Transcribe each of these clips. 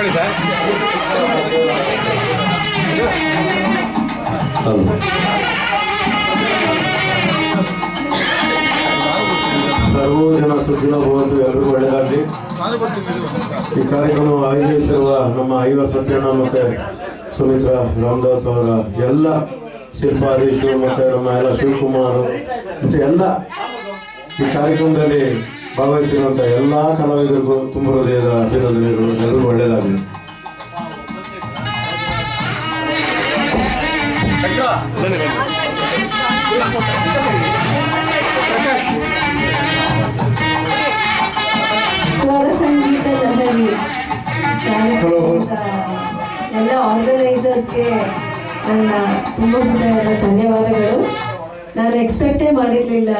ಕೂತ್ಕೊಳ್ಳಿ sir. Servo ಜನ ಸುಖಿನೋ ಭವಂತು, ಎಲ್ಲರಿಗೂ ಒಳ್ಳೆಯದಾಗಲಿ. ಈ ಕಾರ್ಯಕ್ರಮ ಆಯೋಜಿಸಿರುವ ನಮ್ಮ ಐವ ಸತ್ಯನ ಮತ್ತೆ ಸುಮಿತ್ರಾ ರಾಮದಾಸ್ ಅವರ ಎಲ್ಲ ಶಿಲ್ಪಾದೀಶು ಮತ್ತೆ ನಮ್ಮ ಎಲ್ಲ ಶಿವಕುಮಾರ್ ಮತ್ತೆ ಎಲ್ಲ ಈ ಕಾರ್ಯಕ್ರಮದಲ್ಲಿ ಭಾಗವಹಿಸಿರುವಂಥ ಎಲ್ಲ ಕಲಾವಿದರಿಗೂ ತುಂಬ ಹೃದಯದ ಅಭಿನಂದನೆಗಳು. ಎಲ್ಲರಿಗೂ ಒಳ್ಳೆಯದಾಗಲಿ. ಸ್ವರ ಸಂಗೀತ ಲಹರಿ ಎಲ್ಲ ಆರ್ಗನೈಸರ್ಸ್ಗೆ ನನ್ನ ತುಂಬ ಹೃದಯದ ಧನ್ಯವಾದಗಳು. ನಾನು ಎಕ್ಸ್ಪೆಕ್ಟೇ ಮಾಡಿರಲಿಲ್ಲ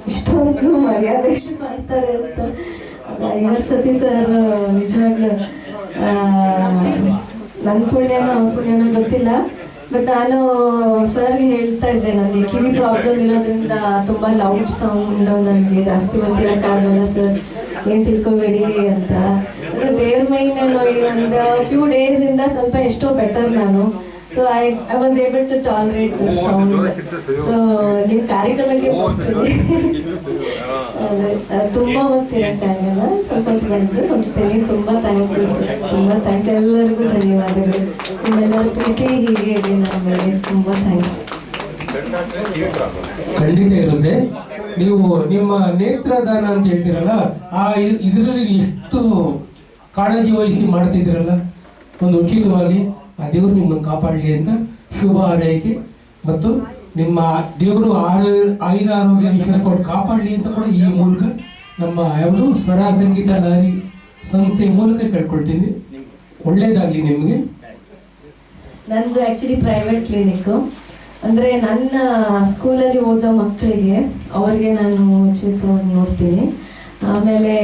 ಇಷ್ಟೊಂದು ಮರ್ಯಾದೆ ಮಾಡ್ತಾರೆ ಅಂತ. ಸತಿ ಸರ್ ನಿಜವಾಗ್ಲೂ ನನ್ನ ಪುಣ್ಯನೋ ಅವ್ರ ಪುಣ್ಯನೋ ಗೊತ್ತಿಲ್ಲ. ಬಟ್ ನಾನು ಸರ್ಗೆ ಹೇಳ್ತಾ ಇದ್ದೆ, ನನಗೆ ಕಿವಿ ಪ್ರಾಬ್ಲಮ್ ಇರೋದ್ರಿಂದ ತುಂಬ ಲೌಡ್ ಸೌಂಡ್ ನನಗೆ ಜಾಸ್ತಿ ಬಂದಿರೋಕ್ಕಾಗಲ್ಲ ಸರ್, ಏನು ತಿಳ್ಕೊಬೇಡಿ ಅಂತ. ದೇವ್ರ ಮೈ ಮೇಲೆ ಒಂದು ಫ್ಯೂ ಡೇಸಿಂದ ಸ್ವಲ್ಪ ಎಷ್ಟೋ ಬೆಟರ್ ನಾನು. So I was able to tolerate this sound. So ನಿಮ್ಮ ಕಾರ್ಯಕ್ರಮಕ್ಕೆ ತುಂಬ ಹೊತ್ತಿರೋಕ್ಕಾಗಲ್ಲ, ಸ್ವಲ್ಪ ಹೊತ್ತು ಬಂದು ಹೋಗ್ತೇನೆ. ತುಂಬ ಥ್ಯಾಂಕ್ಸ್, ತುಂಬ ಥ್ಯಾಂಕ್ಸ್, ಎಲ್ಲರಿಗೂ ಧನ್ಯವಾದಗಳು. ನಿಮ್ಮೆಲ್ಲರ ಪ್ರೀತಿ ಹೀಗೆ ಇದೆ ನನ್ನ ಮೇಲೆ. ತುಂಬ ಥ್ಯಾಂಕ್ಸ್. ಖಂಡಿತ ಇರುತ್ತೆ. ನೀವು ನಿಮ್ಮ ನೇತ್ರದಾನ ಅಂತ ಹೇಳ್ತೀರಲ್ಲ, ಆ ಇದರಲ್ಲಿ ಎಷ್ಟು ಕಾಳಜಿ ವಹಿಸಿ ಮಾಡ್ತಿದ್ದೀರಲ್ಲ, ಒಂದು ಉಚಿತವಾಗಿ ಆ ದೇವರು ನಿಮ್ಮನ್ನು ಕಾಪಾಡಲಿ ಅಂತ ಶುಭ ಹಾರೈಕೆ. ಮತ್ತು ನಿಮ್ಮ ದೇವರು ಆಯುರಾರೋಗ್ಯ ಕೊಟ್ಟು ಕಾಪಾಡಲಿ ಅಂತ ಕೂಡ ಈ ಮೂಲಕ ನಮ್ಮ ಯಾವುದು ಸ್ವರ ಸಂಗೀತ ಲಹರಿ ಸಂಸ್ಥೆ ಮೂಲಕ ಕೇಳ್ಕೊಳ್ತೀನಿ. ಒಳ್ಳೇದಾಗಲಿ ನಿಮಗೆ. ನಂದು ಆ್ಯಕ್ಚುಲಿ ಪ್ರೈವೇಟ್ ಕ್ಲಿನಿಕ್ಕು. ಅಂದರೆ ನನ್ನ ಸ್ಕೂಲಲ್ಲಿ ಓದೋ ಮಕ್ಕಳಿಗೆ ಅವ್ರಿಗೆ ನಾನು ಉಚಿತವಾಗಿ ನೋಡ್ತೀನಿ. ಆಮೇಲೆ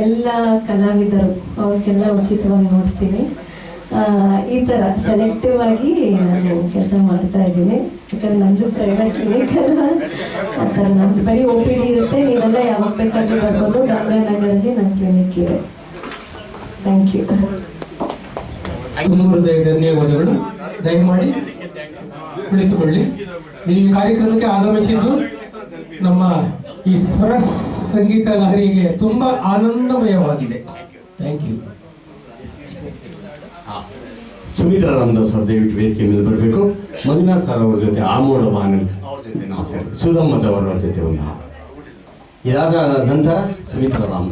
ಎಲ್ಲ ಕಲಾವಿದರು ಅವ್ರಿಗೆಲ್ಲ ಉಚಿತವಾಗಿ ನೋಡ್ತೀನಿ. ಈ ಥರ ಸೆಲೆಕ್ಟಿವ್ ಆಗಿ ನಾನು ಕೆಲಸ ಮಾಡ್ತಾ ಇದ್ದೀನಿ. ಯಾಕಂದ್ರೆ ನಂದು ಪ್ರೈವೇಟ್ ಕ್ಲಿನಿಕ್ ಅಲ್ಲ, ಆ ಥರ ನಮ್ದು ಬರೀ ಒ ಪಿ ಡಿ ಇರುತ್ತೆ. ನೀವೆಲ್ಲ ಯಾವಾಗ ಬೇಕಾದ್ರೂ ಬರ್ಬೋದು. ಗಂಗಾನಗರಲ್ಲಿ ನನ್ನ ಕ್ಲಿನಿಕ್ ಇದೆ. Thank you. ತುಂಬ ಧನ್ಯವಾದಗಳು. ದಯಮಾಡಿ ಕುಳಿತುಕೊಳ್ಳಿ. ಈ ಕಾರ್ಯಕ್ರಮಕ್ಕೆ ಆಗಮಿಸಿದ್ದು ನಮ್ಮ ಈ ಸ್ವರ ಸಂಗೀತ ಲಹರಿಗೆ ತುಂಬ ಆನಂದಮಯವಾಗಿದೆ. Thank you. ಸುಮಿತ್ರಾ ರಾಮದಾಸ್ ಅವರು ದಯವಿಟ್ಟು ವೇದಿಕೆ ಮೇಲೆ ಬರಬೇಕು. ಮಂಜುನಾಥ್ ಸರ್ ಅವರ ಜೊತೆ ಆಮೋಡ ಆನಂದ್ ಅವ್ರ ಜೊತೆ ನಾವು ಸುಧಮ್ಮದವರ ಜೊತೆ ಒಂದು ಇದಾದ ನಂತರ ಸುಮಿತ್ರಾ ರಾಮದಾಸ್.